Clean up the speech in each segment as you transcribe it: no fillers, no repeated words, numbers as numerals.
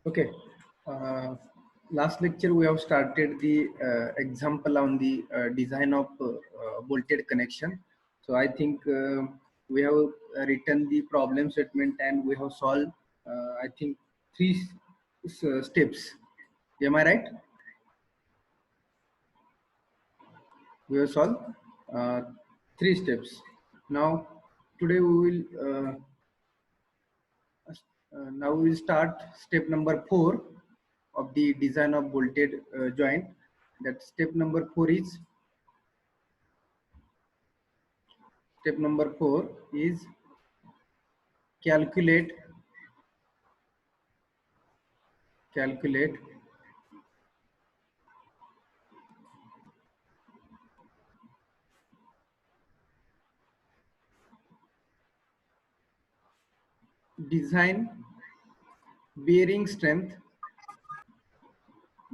Okay. Last lecture we have started the example on the design of bolted connection. So I think we have written the problem statement and we have solved I think three steps. Am I right? We have solved three steps. Now today we will now we will start step number 4 of the design of bolted joint. That step number 4 is calculate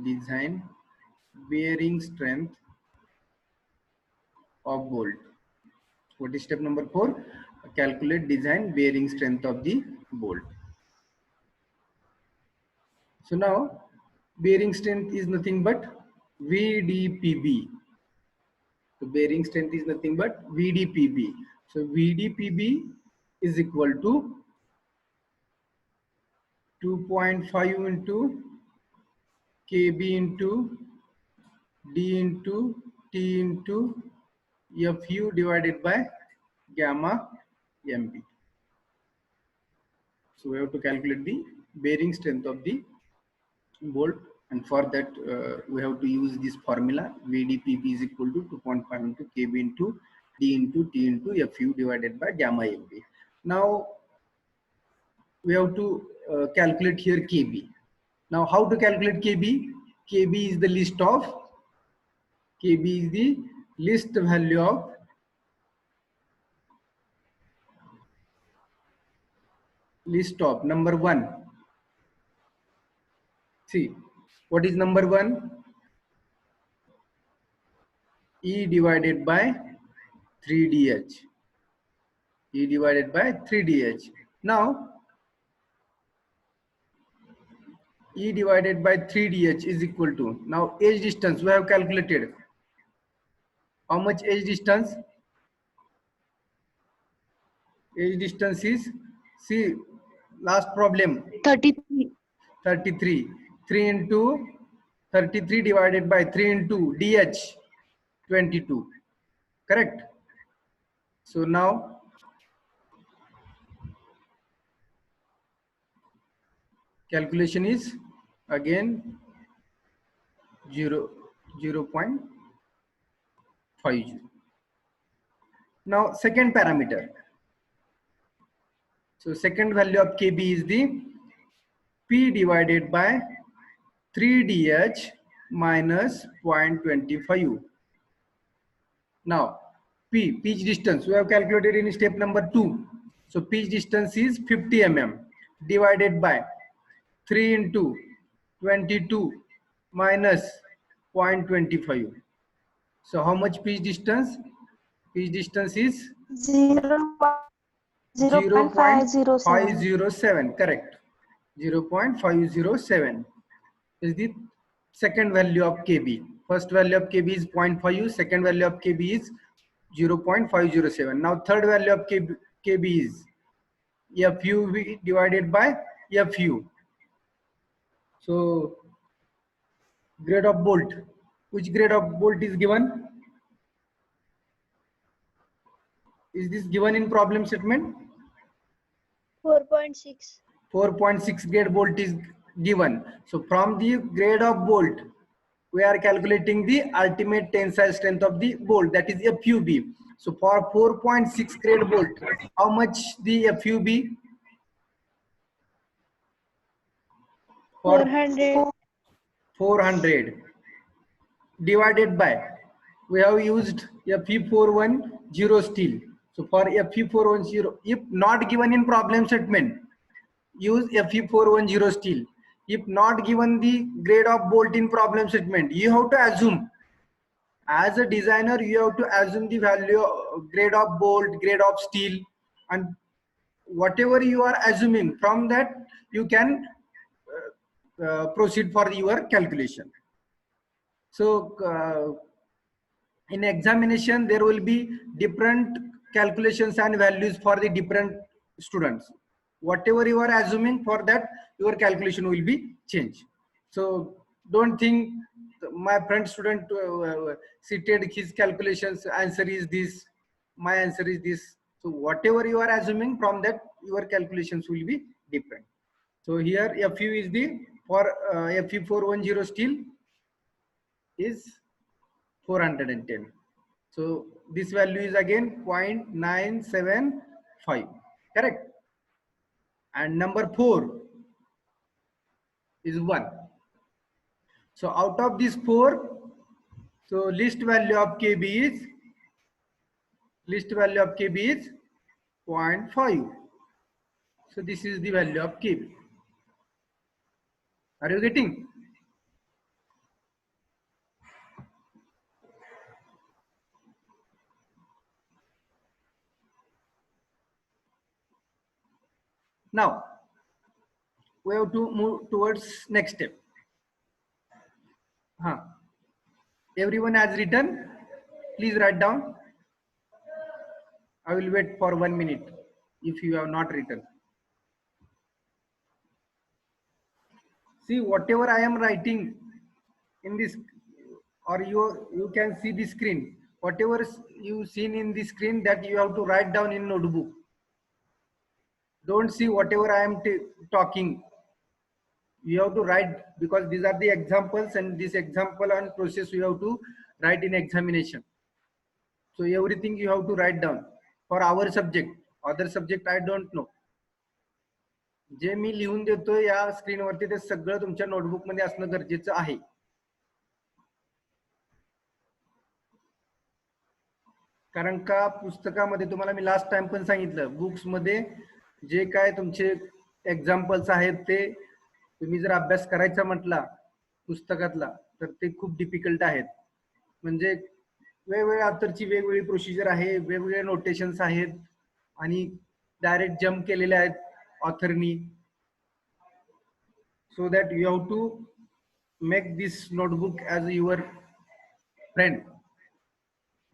design bearing strength of bolt. What is step number 4? Calculate design bearing strength of the bolt. So now bearing strength is nothing but VDPB. So bearing strength is nothing but VDPB. So VDPB is equal to 2.5 into KB into D into T into FU divided by gamma MB. So we have to calculate the bearing strength of the bolt, and for that we have to use this formula. VDPB is equal to 2.5 into KB into D into T into FU divided by gamma MB. Now we have to calculate here KB. Now how to calculate KB? KB is the list value of number 1. See, what is number 1? E divided by 3dh. E divided by 3dh. Now E divided by 3dh is equal to, now edge distance we have calculated. How much edge distance? Edge distance is, see, last problem 33. 3 into 33 divided by 3 into dh 22, correct? So now calculation is again 0.50. Now second parameter. So second value of KB is the P divided by 3dh minus 0.25. Now pitch distance we have calculated in step number 2. So pitch distance is 50 mm divided by 3 into 22 minus 0.25. So how much pitch distance? Pitch distance is 0.507, correct. 0.507 is the second value of KB. First value of KB is 0.5, second value of KB is 0.507. Now third value of KB is FU divided by FU. So grade of bolt, which grade of bolt is given? Is this given in problem statement? 4.6. 4.6 grade bolt is given. So from the grade of bolt, we are calculating the ultimate tensile strength of the bolt, that is FUB. So for 4.6 grade bolt, how much the FUB? 400 divided by, we have used Fe410 steel. So for Fe410, if not given in problem statement, use Fe410 steel. If not given the grade of bolt in problem statement, you have to assume, as a designer, you have to assume the value, grade of bolt, grade of steel, and whatever you are assuming, from that you can proceed for your calculation. So in examination there will be different calculations and values for the different students. Whatever you are assuming, for that your calculation will be changed. So don't think my friend student cited his calculations, answer is this, my answer is this. So whatever you are assuming, from that your calculations will be different. So here FU is the, for FU410 steel is 410. So this value is again 0.975, correct? And number 4 is 1. So out of this 4, so list value of KB is 0.5. So this is the value of KB. Are you getting? Now we have to move towards next step. Everyone has written? Please write down. I will wait for 1 minute if you have not written. See, whatever I am writing in this, or you can see the screen. Whatever you seen in the screen, that you have to write down in notebook. Don't see whatever I am talking. You have to write, because these are the examples, and this example and process you have to write in examination. So everything you have to write down for our subject. Other subject I don't know. जे मी लिहून देतो या स्क्रीनवरती ते सगळं तुमच्या notebook मध्ये असणं गरजेचं आहे. कारण का पुस्तकामध्ये तुम्हाला मी लास्ट टाइम पण सांगितलं, बुक्स मध्ये जे काय तुमचे एक्झाम्पल्स आहेत ते तुम्ही जर अभ्यास करायचा म्हटला पुस्तकातला तर ते खूप डिफिकल्ट आहेत. म्हणजे वेगवेगळ्या अर्थरची वेगवेगळी प्रोसिजर आहे, वेगवेगळे नोटेशन्स आहेत आणि डायरेक्ट जम्प केलेले आहेत ऑथरनी. So that you have to make this notebook as your friend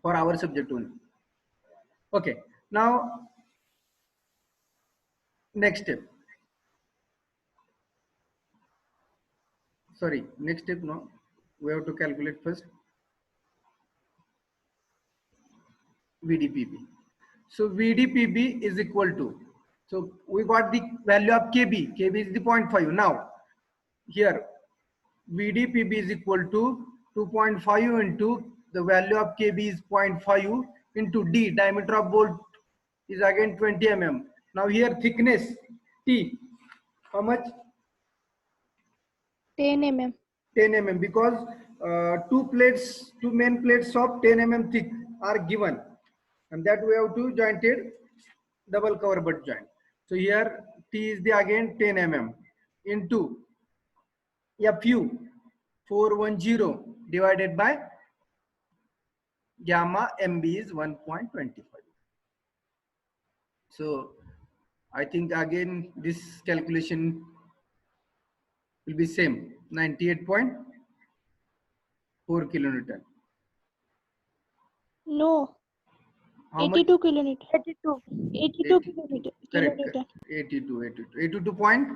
for our subject only. Okay, now next step. Sorry, next step, no, we have to calculate first VDPB. So VDPB is equal to, so we got the value of KB. KB is the 0.5. Now here VDPB is equal to 2.5 into the value of KB is 0.5 into D, diameter of bolt is again 20 mm. Now here thickness T, how much? 10 mm. 10 mm, because two main plates of 10 mm thick are given, and that we have to jointed double cover butt joint. So here T is the again 10 mm into FU 410 divided by gamma MB is 1.25. So I think again this calculation will be same, 98.4 kilonewton. No. How 82 much? kilonewton. 82 kilonewton. Correct. 82 point.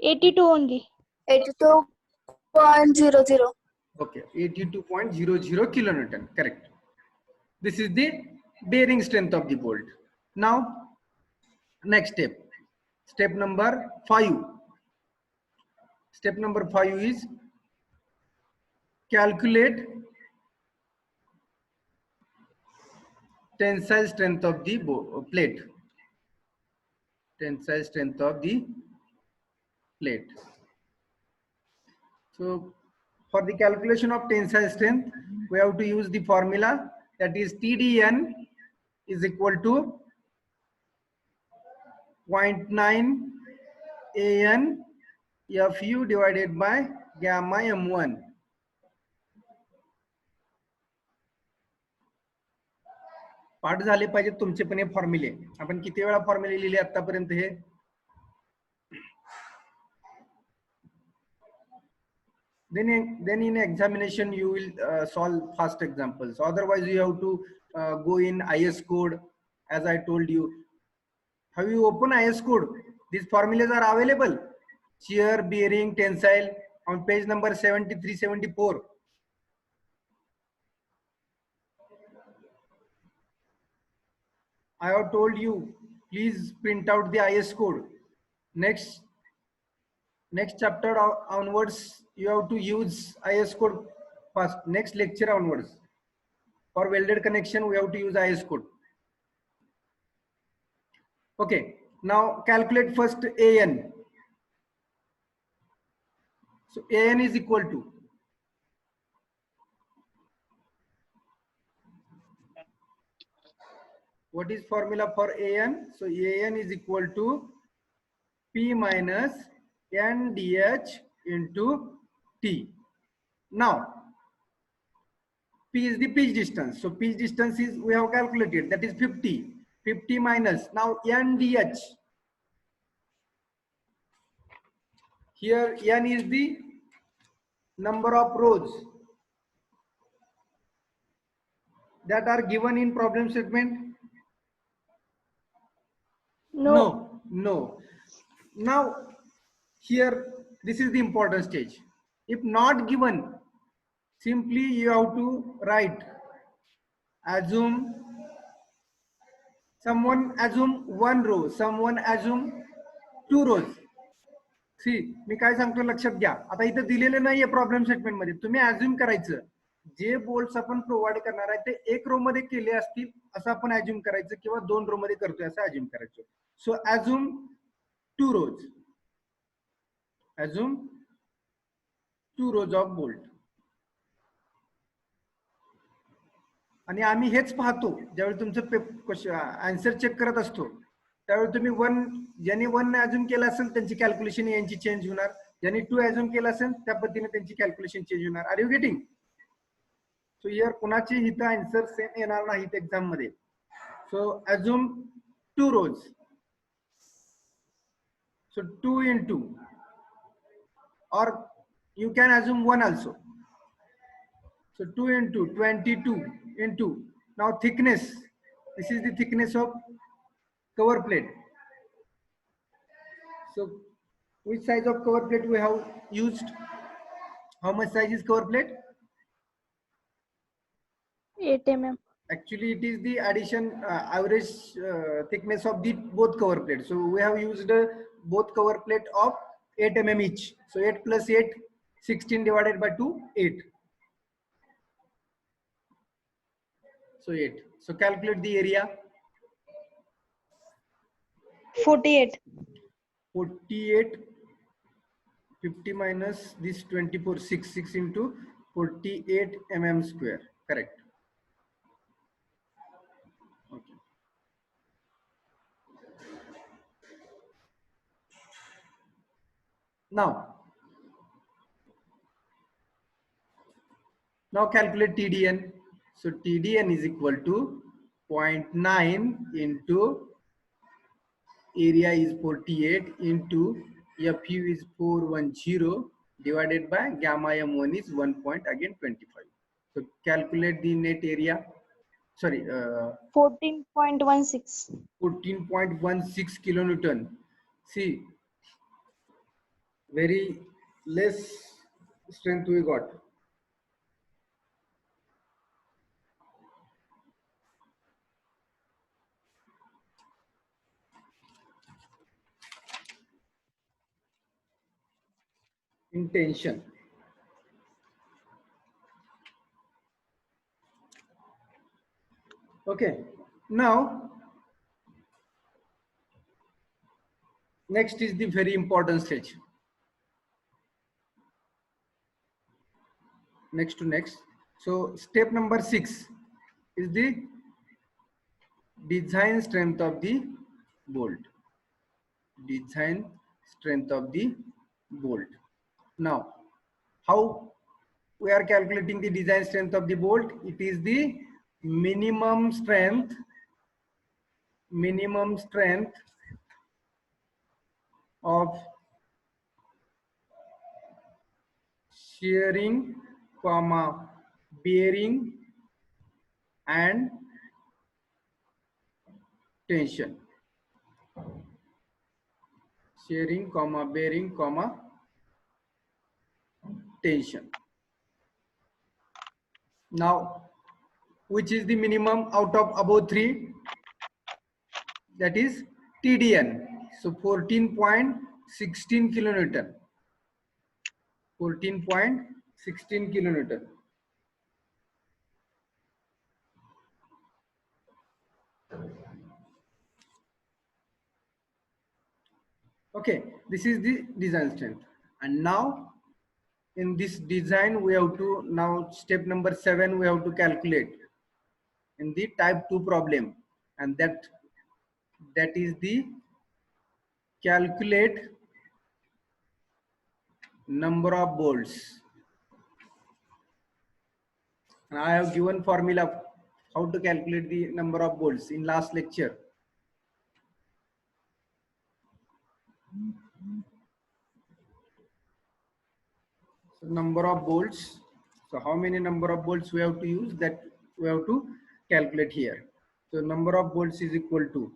82 only. 82.00. Okay, 82.00 kilonewton. Correct. This is the bearing strength of the bolt. Now, next step. Step number 5. Step number 5 is calculate tensile strength of the plate. Tensile strength of the plate. So for the calculation of tensile strength, we have to use the formula, that is TDN is equal to 0.9 AN FU divided by gamma M1. पाठ झाले पाहिजे तुमचे पण हे फॉर्म्युले. आपण किती वेळा फॉर्म्युले लिहिले आतापर्यंत हे? then in examination you will solve fast examples. Otherwise you have to go in IS code. As I told you, have you opened IS code? These formulas are available: shear, bearing, tensile, on page number 73, 74. I have told you, please print out the IS code. Next chapter onwards, you have to use IS code first. Next lecture onwards, for welded connection, we have to use IS code. Okay, now calculate first AN. So AN is equal to, what is formula for AN? So AN is equal to P minus NDH into T. Now P is the pitch distance. So pitch distance is, we have calculated, that is 50. 50 minus, now NDH. Here N is the number of rows that are given in problem statement. No. No. Now here, this is the important stage. If not given, simply you have to write, assume, someone assume 1 row, someone assume 2 rows. सी मी काय सांगतो लक्षात घ्या. आता इथे दिलेले नाहीये problem statement मध्ये, तुम्ही अज्युम करायचं. जे बोल्ट्स आपण प्रोव्हाइड करणार आहे ते 1 रो मध्ये केले असतील असं आपण अज्युम करायचं, किंवा 2 रो मध्ये करतोय असं अज्युम करायचं. So assume 2 rows, assume 2 rows of bolt. आणि आम्ही हेच पाहतो ज्यावेळी तुमचं आन्सर चेक करत असतो, त्यावेळी तुम्ही ज्यांनी 1 अज्युम केलं असेल त्यांची कॅल्क्युलेशन यांची चेंज होणार, ज्यांनी 2 अज्युम केलं असेल त्या पद्धतीने त्यांची कॅल्क्युलेशन चेंज होणार. Are you getting? So here कुणाची इथं आन्सर सेम येणार नाहीत एक्झाम मध्ये. So assume 2 rows, so 2 into, or you can assume 1 also. So 2 into 22 into, now thickness, this is the thickness of cover plate. So which size of cover plate we have used? How much size is cover plate? 8 mm. Actually it is the addition average thickness of the both cover plates. So we have used both cover plate of 8 mm each. So 8 plus 8, 16 divided by 2, 8. So 8. So calculate the area. 48. 48, 50 minus this 24, 6 into 48 mm square. Correct. Okay. Now calculate TDN. So TDN is equal to 0.9 into area is 48 into FU is 410 divided by gamma M1 is 1.25. So calculate the net area. Sorry, 14.16. 14.16 kilonewton. See, very less strength we got. In tension. Okay, now next is the very important stage. Next. So step number 6 is the design strength of the bolt. Design strength of the bolt. Now, how we are calculating the design strength of the bolt? It is the minimum strength of shearing, comma, bearing and tension. Shearing, comma, bearing, comma, tension. Now, which is the minimum out of above three? That is TDN. So 14.16 kilonewton. 14.16 kilonewton. Okay, this is the design strength. And now in this design, we have to, now step number 7, we have to calculate in the type 2 problem. And that is the calculate number of bolts. And I have given formula how to calculate the number of bolts in last lecture. So number of bolts. So how many number of bolts we have to use, that we have to calculate here. So number of bolts is equal to,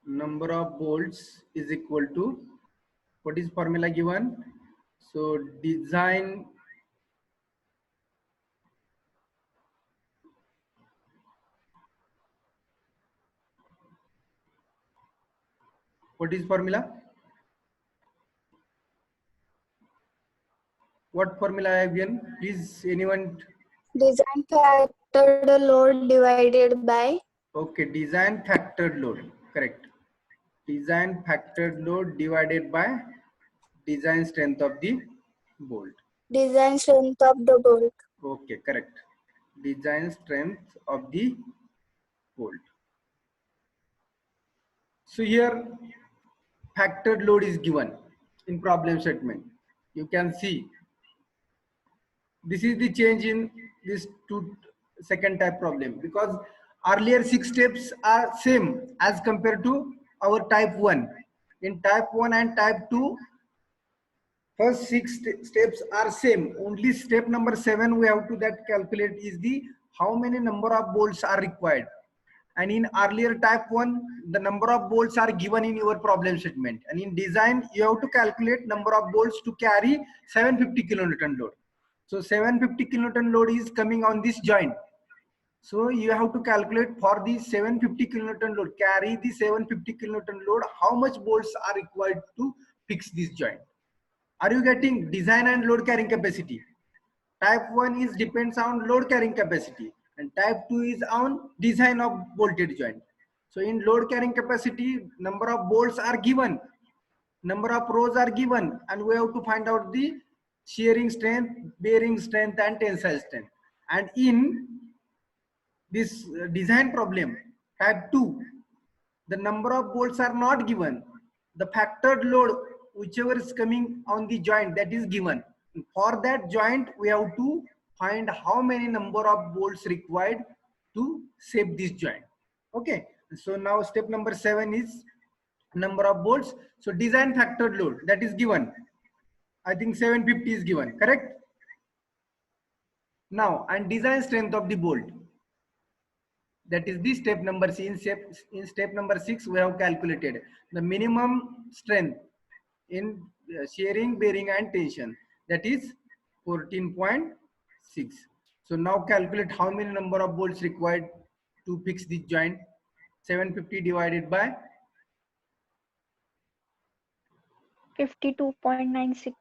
number of bolts is equal to, what is formula given? So design what is formula? What formula I have given? Please, anyone? Design factor the load divided by. Okay, design factored load. Correct. Design factored load divided by design strength of the bolt. Design strength of the bolt. Okay, correct. Design strength of the bolt. So here factored load is given in problem statement. You can see this is the change in this second type problem, because earlier 6 steps are same as compared to our type 1. In type 1 and type 2, first 6 steps are same. Only step number 7 we have to that calculate is the how many number of bolts are required. And in earlier type 1, the number of bolts are given in your problem statement. And in design, you have to calculate number of bolts to carry 750 kilonewton load. So 750 kilonewton load is coming on this joint. So you have to calculate for the 750 kilonewton load, carry the 750 kilonewton load, how much bolts are required to fix this joint. Are you getting? Design and load carrying capacity? Type 1 is depends on load carrying capacity and type 2 is on design of bolted joint. So in load carrying capacity, number of bolts are given, number of rows are given, and we have to find out the shearing strength, bearing strength and tensile strength. And in this design problem, type 2, the number of bolts are not given. The factored load, whichever is coming on the joint, that is given. For that joint, we have to find how many number of bolts required to shape this joint. Okay. So now step number 7 is number of bolts. So design factored load, that is given. I think 750 is given, correct? Now, and design strength of the bolt. That is the step number C. In step number 6, we have calculated the minimum strength in shearing, bearing and tension. That is 14.6. So now calculate how many number of bolts required to fix this joint. 750 divided by 52.96.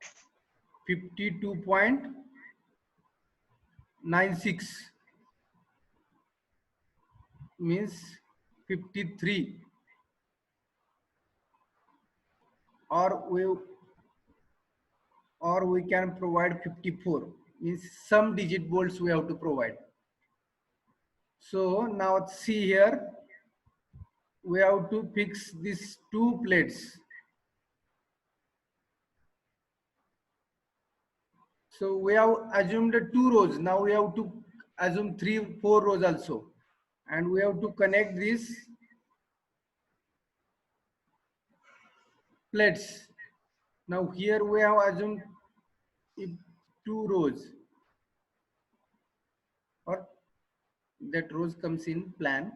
52.96 means 53, or we can provide 54, means some digit bolts we have to provide. So now see here, we have to fix these 2 plates. So we have assumed 2 rows. Now we have to assume 3-4 rows also, and we have to connect these plates. Now here we have assumed if two rows or that rows comes in plan,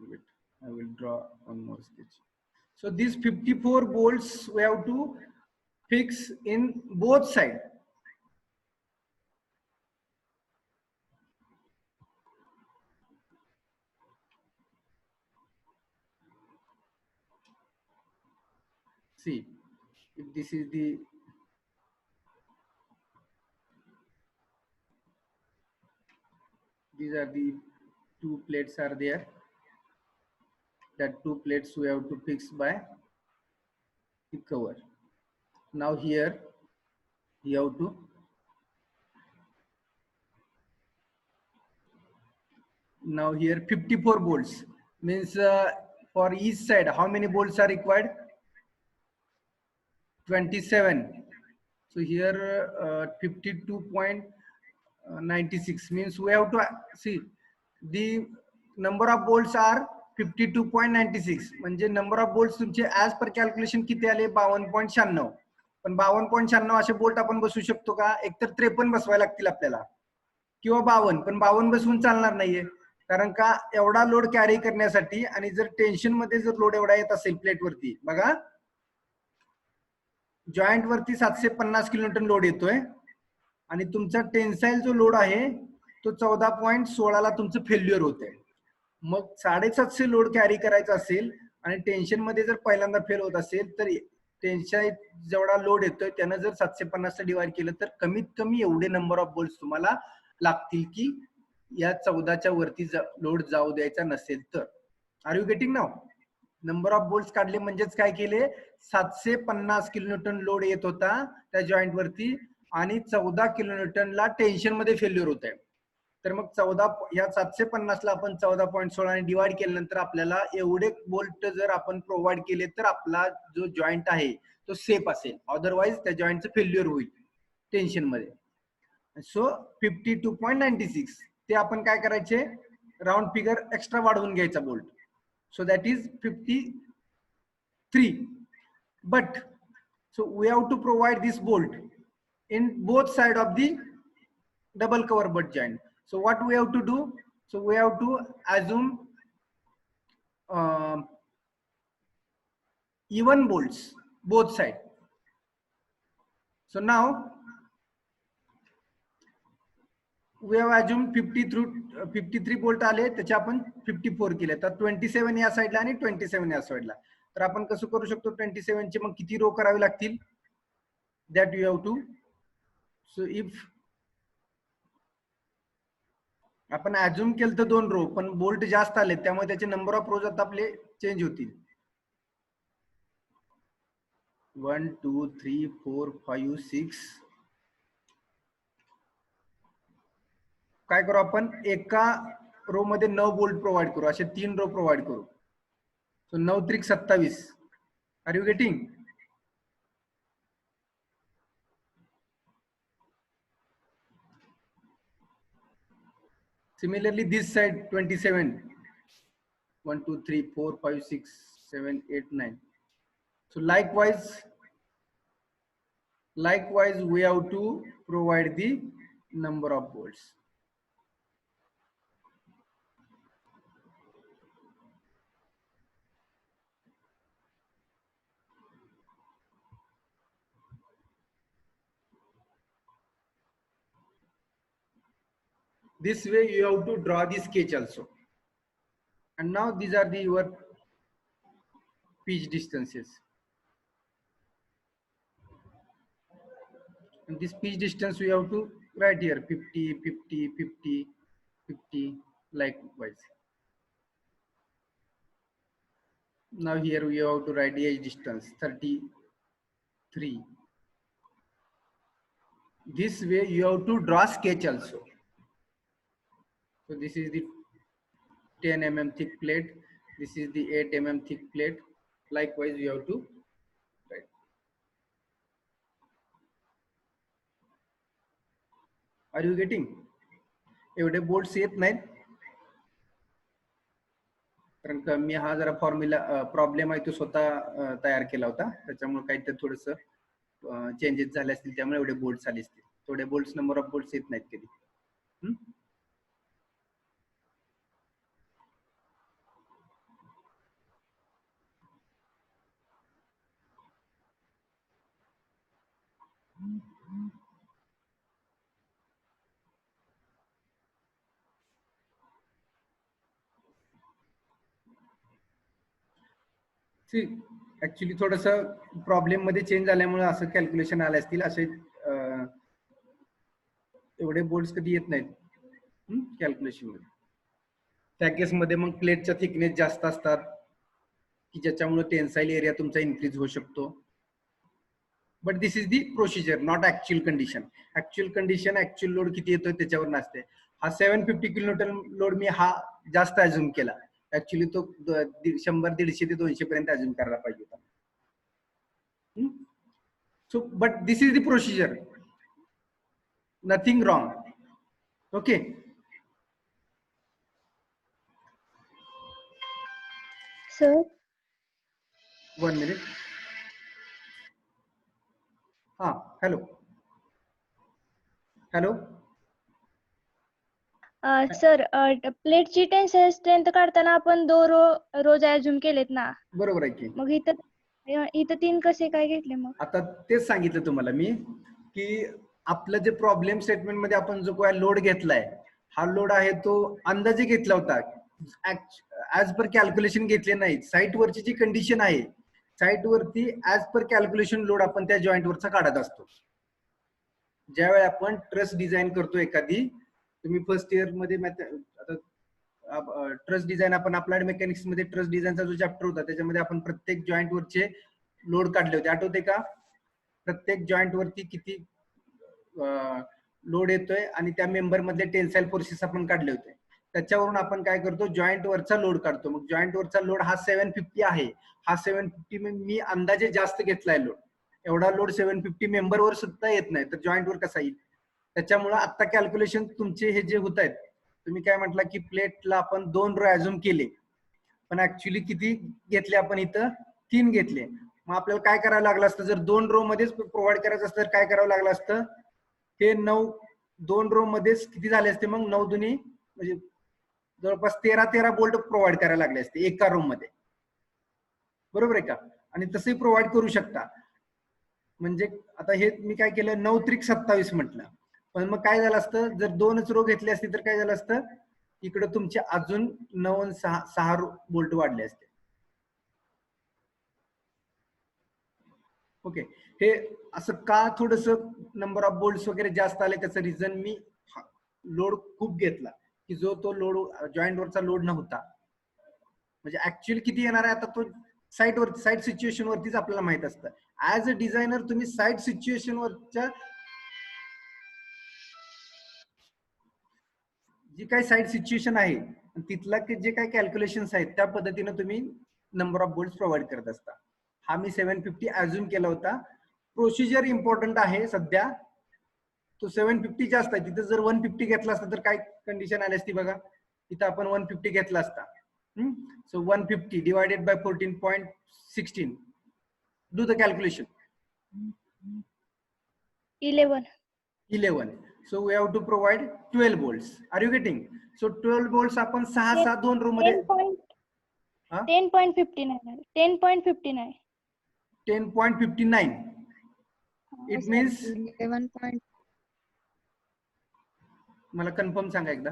wait, I will draw one more sketch. So these 54 bolts we have to fix in both sides. See, if this is the these are the two plates are there. That two plates we have to fix by the cover. Now here you have to now here 54 bolts means for each side how many bolts are required? 27. So here 52.96 means we have to see the number of bolts are 52.96 म्हणजे number of bolt तुमचे as per calculation किती आले 52.96 पण 52.96 असे bolt आपण बसवू शकतो का? एकतर 53 बसवायला लागतील आपल्याला किंवा 52 पण 52 बसवून चालणार नाहीये कारण का एवढा लोड कॅरी करण्यासाठी आणि जर टेन्शन मध्ये जर लोड एवढा येत असेल प्लेट वरती बघा जॉइंट वरती 750 किलोन्यूटन लोड येतोय आणि तुमचा टेन्साइल जो लोड आहे तो 14.16 ला तुमचं फेल्युअर होतंय मग 750 लोड कॅरी करायचा असेल आणि टेन्शन मध्ये जर पहिल्यांदा फेल होत असेल तर टेन्शन जेवढा लोड येतोय त्यानं जर 750 ला डिवाइड केलं तर कमीत कमी एवढे नंबर ऑफ बोल्ट्स तुम्हाला लागतील की या 14च्या वरती लोड जाऊ द्यायचा नसेल तर are you getting now number of bolts काढले म्हणजेच काय केले 750 किलोन्यूटन लोड येत होता त्या जॉइंट वरती आणि 14 किलोन्यूटनला टेन्शन मध्ये फेल्युअर होत आहे तर मग 14 या 750 ला आपण 14.16 ने डिवाइड केल्यानंतर आपल्याला एवढे बोल्ट जर आपण प्रोव्हाइड केले तर आपला जो जॉइंट आहे तो सेफ असेल अदरवाइज त्या जॉइंटचं फेल्युअर होईल टेन्शन मध्ये सो 52.96 ते आपण काय करायचे राउंड फिगर एक्स्ट्रा वाढवून घ्यायचा bolt so that is 53 but so we have to provide this bolt in both side of the double cover butt joint so what we have to do so we have to assume even bolts both side so now we have assumed 53 bolt आले त्याचे आपण 54 केले तर 27 या साइडला आणि 27 या साइडला तर आपण कसं करू शकतो 27 चे मग किती रो करावे लागतील that you have to so if आपण अज्युम केलं तर 2 रो पण बोल्ट जास्त आले त्यामुळे त्याचे नंबर ऑफ रोज आता आपले चेंज होतील 1 2 3 4 5 6 काय करू आपण एका रो मध्ये 9 बोल्ट प्रोव्हाइड करू असे 3 रो प्रोव्हाइड करू सो 9 त्रिक 27 are you getting similarly this side 27 1 2 3 4 5 6 7 8 9 so likewise we have to provide the number of bolts this way you have to draw the sketch also and now these are the your pitch distances and this pitch distance we have to write here 50 50 50 50 likewise now here we have to write the edge distance 33 this way you have to draw sketch also so this is the 10 mm thick plate this is the 8 mm thick plate likewise you have to write are you getting एवढे bolts येत नाहीत कारण का मी हा जरा formula problem आहे तो स्वतः तयार केला होता, त्याच्यामुळे काहीतरी थोडस चेंजेस झाले असतील, त्यामुळे एवढे बोल्ट्स आले असतील. थोडे बोल्ट्स, नंबर ऑफ बोल्ट्स येत नाहीत कधी. ऍक्च्युली थोडस प्रॉब्लेम मध्ये चेंज झाल्यामुळे असं कॅल्क्युलेशन आले असतील. असे एवढे बोल्ट्स कधी येत नाहीत कॅल्क्युलेशन मध्ये. त्या केसमध्ये मग प्लेटचा थिकनेस जास्त असतात, की ज्याच्यामुळे टेन्साईल एरिया तुमचा इन्क्रीज होऊ शकतो. But this is the procedure, not actual condition. Actual condition actual load किती येतोय त्याच्यावर नसते. हा 750 किलोन्यूटन लोड मी हा जास्त अज्युम केला. ऍक्च्युअली तो 100, 150 ते 200 पर्यंत अज्युम करायला पाहिजे होता. So but this is the procedure, nothing wrong. Okay, sir 1 minute. हा, हॅलो हॅलो. सर प्लेटची टेन्साईल स्ट्रेंथ काढताना आपण 2 रोज अज्युम केलेत ना, बरोबर आहे की. मग इथं 3 कसे काय घेतले मग? आता तेच सांगितलं तुम्हाला मी, की आपलं जे प्रॉब्लेम स्टेटमेंट मध्ये आपण जो काय लोड घेतलाय, हा लोड आहे तो अंदाजे घेतला होता, ऍज पर कॅल्क्युलेशन घेतले नाही. साईट वरची जी कंडिशन आहे, साईट वरती ऍज पर कॅल्क्युलेशन लोड आपण त्या जॉईंट वरचा काढत असतो. ज्यावेळी आपण ट्रस डिझाईन करतो एखादी, तुम्ही फर्स्ट इयर मध्ये आता ट्रस डिझाईन, आपण अप्लाइड मेकॅनिक्स मध्ये ट्रस डिझाईनचा जो चॅप्टर होता त्याच्यामध्ये आपण प्रत्येक जॉईंट वरचे लोड काढले होते, आठवते का? प्रत्येक जॉईंट वरती किती लोड येतोय आणि त्या मेंबर मधले टेन्साईल फोर्सेस आपण काढले होते. त्याच्यावरून आपण काय करतो, जॉईंट वरचा लोड काढतो. मग जॉईंट वरचा लोड हा 750 आहे. हा 750 मी अंदाजे जास्त घेतलाय लोड. एवढा लोड 750 मेंबर वर सुद्धा येत नाही, तर जॉईंट वर कसा येईल? त्याच्यामुळे आता कॅल्क्युलेशन तुमचे हे जे होत आहेत, तुम्ही काय म्हटलं की प्लेटला आपण 2 रो अज्युम केले, पण ऍक्च्युली किती घेतले आपण इथं? 3 घेतले. मग आपल्याला काय करावं लागलं असतं, जर 2 रो मध्येच प्रोव्हाइड करायचं असतं तर काय करावं लागलं असतं? हे 2 रो मध्येच किती झाले असते मग? 9 दुनी म्हणजे जवळपास 13 बोल्ट प्रोव्हाइड करायला लागले असते एका रूम मध्ये, बरोबर आहे का? आणि तसंही प्रोव्हाइड करू शकता. म्हणजे आता हे मी काय केलं, 9 त्रिक 27 म्हटलं. पण मग काय झालं असतं, जर 2च रो घेतले असते तर काय झालं असतं, इकडे तुमचे अजून 9 आणि 6 बोल्ट वाढले असते. ओके, हे असं का थोडस नंबर ऑफ बोल्ट्स वगैरे जास्त आले, त्याचं रिझन मी लोड खूप घेतला, की जो तो लोड जॉईंट वरचा लोड नव्हता. म्हणजे ऍक्च्युअली किती येणार आहे आता तो साईट सिच्युएशन वरतीच आपल्याला माहित असतं. ऍज अ डिझायनर तुम्ही साईट सिच्युएशन वरच्या जी काही साईट सिच्युएशन आहे तिथला जे काही कॅल्क्युलेशन्स आहेत त्या पद्धतीने तुम्ही नंबर ऑफ बोल्ट्स प्रोव्हाइड करत असता. हा मी 750 अज्युम केला होता. प्रोसिजर इम्पॉर्टंट आहे सध्या, तो 750 जास्त आहे. तिथे जर 150 घेतला असता तर काय कंडिशन आली असती बघा. इथं आपण 150 घेतला असता. सो 150 divided by 14.16. Do the calculation. 11. So we have to provide 12 volts. Are you getting? So 12 volts आपण 6 2 रो मध्ये 10.59. 10.59. It means 11. मला कन्फर्म सांगा एकदा.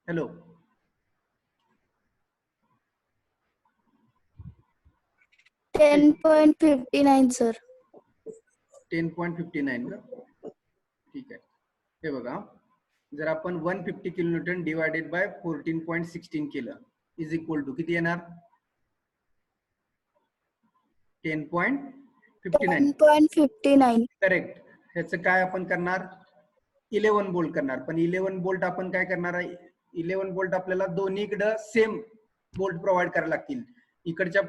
Hello, 10.59 sir. 10.59 का? ठीक आहे. हे बघा, जर आपण 150 किलोन्यूटन डिवायडेड बाय 14.16 केलं इज इक्वल टू किती येणार? 10.59. करेक्ट. ह्याचं काय आपण करणार? 11 बोल्ट करणार. पण 11 बोल्ट आपण काय करणार आहे? 11 बोल्ट आपल्याला दोन्हीकडे सेम बोल्ट प्रोव्हाइड करायला लागतील. इकडच्या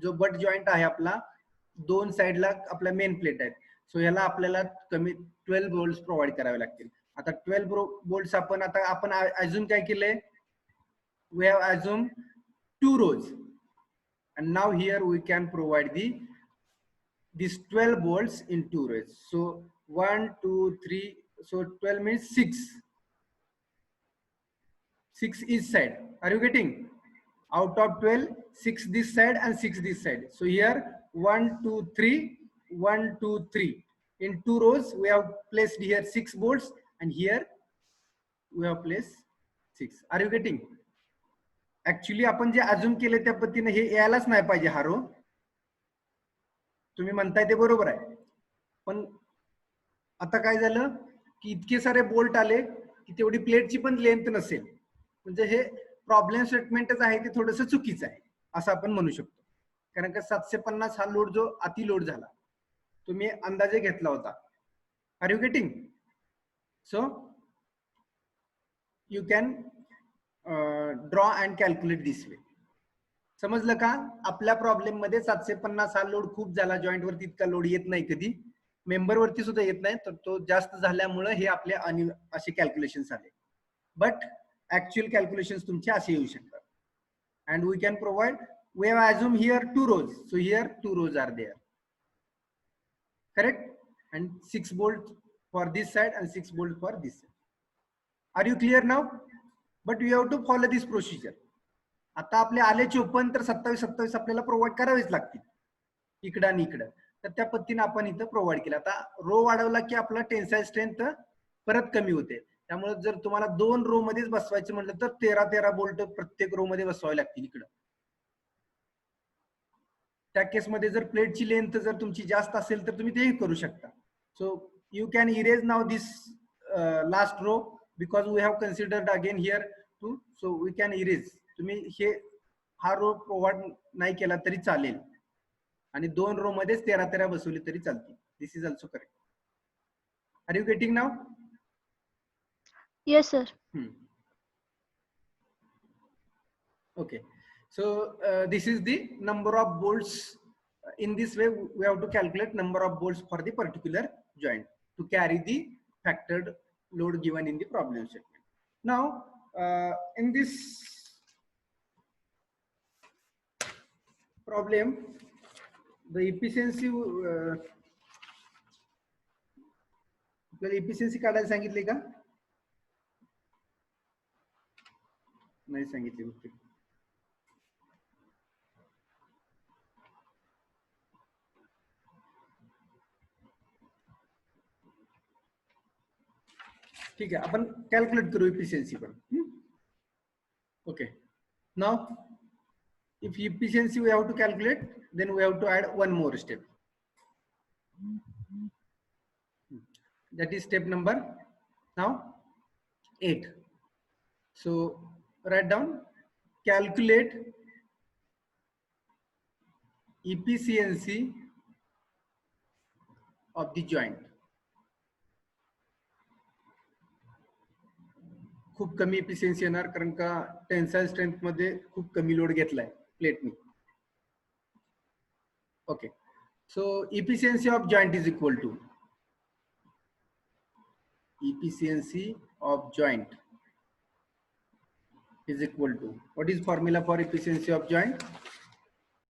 जो बट जॉईंट आहे आपला, 2 साइडला आपल्या मेन प्लेट आहेत. सो याला आपल्याला कमी 12 बोल्ट्स प्रोव्हाइड करावे लागतील. आता 12 बोल्ट्स आपण अज्युम काय केलंय, we have assumed 2 rows, and now here we can provide these 12 bolts in 2 rows. So 1, 2, 3. So 12 means 6. 6 each side. Are you getting? Out of 12, 6 this side and 6 this side. So here 1, 2, 3, 1, 2, 3. In 2 rows, we have placed here 6 bolts, and here we have placed 6. Are you getting? Actually, आपण जे अजून केले त्या पद्धतीने हे यायलाच नाही पाहिजे हा रो. तुम्ही म्हणताय ते बरोबर आहे, पण आता काय झालं की इतके सारे बोल्ट आले की तेवढी प्लेटची पण लेंथ नसेल, म्हणजे हे प्रॉब्लेम स्टेटमेंटच आहे ते थोडंसं चुकीचं आहे असं आपण म्हणू शकतो. कारण का 750 हा लोड जो अति लोड झाला तो मी अंदाजे घेतला होता. Are you getting? So you can draw and calculate this way. समजलं का? आपल्या प्रॉब्लेम मध्ये 750 हा लोड खूप झाला, जॉईंट वरती इतका लोड येत नाही कधी, मेंबर वरती सुद्धा येत नाही, तर तो जास्त झाल्यामुळे हे आपले असे कॅल्क्युलेशन्स आले. बट ऍक्च्युअल कॅल्क्युलेशन्स तुमचे असे येऊ शकतात. And we can provide, we have assume here 2 rows, so here 2 rows are there, correct, and 6 bolt for this side and 6 bolt for this side. Are you clear now? But you have to follow this procedure. आता आपले आले 54 तर 27 आपल्याला provide करावेच लागतील इकडं आणि इकडं, तर त्या पद्धतीने आपण इथं प्रोव्हाइड केलं. आता रो वाढवला की आपला टेन्साइल स्ट्रेंथ परत कमी होते. त्यामुळे जर तुम्हाला 2 रो मध्येच बसवायचं म्हटलं तर 13 बोल्ट प्रत्येक रो मध्ये बसवावे लागतील इकडं. त्या केसमध्ये जर प्लेटची लेंथ जर तुमची जास्त असेल तर तुम्ही तेही करू शकता. So you can erase now this last row because we have considered again here 2, so we can erase. तुम्ही हे हा रो प्रोव्हाइड नाही केला तरी चालेल आणि 2 रो मध्येच 13 बसवली तरी चालतील. This is also correct. Are you getting now? Yes, sir. Okay, so this is the number of bolts. In this way we have to calculate number of bolts for the particular joint to carry the factored load given in the problem statement. Now in this problem the efficiency efficiency काढायला सांगितले का? नाही सांगितले. ठीक आहे, आपण calculate करू efficiency पण. Okay, now if efficiency we have to calculate, then we have to add one more step. That is step number now 8. So write down, calculate efficiency of the joint. खूप कमी efficiency येणार कारण का tensile strength मध्ये खूप कमी load घेतलाय प्लेटनी. Okay, so efficiency of joint is equal to efficiency of joint is equal to, what is formula for efficiency of joint?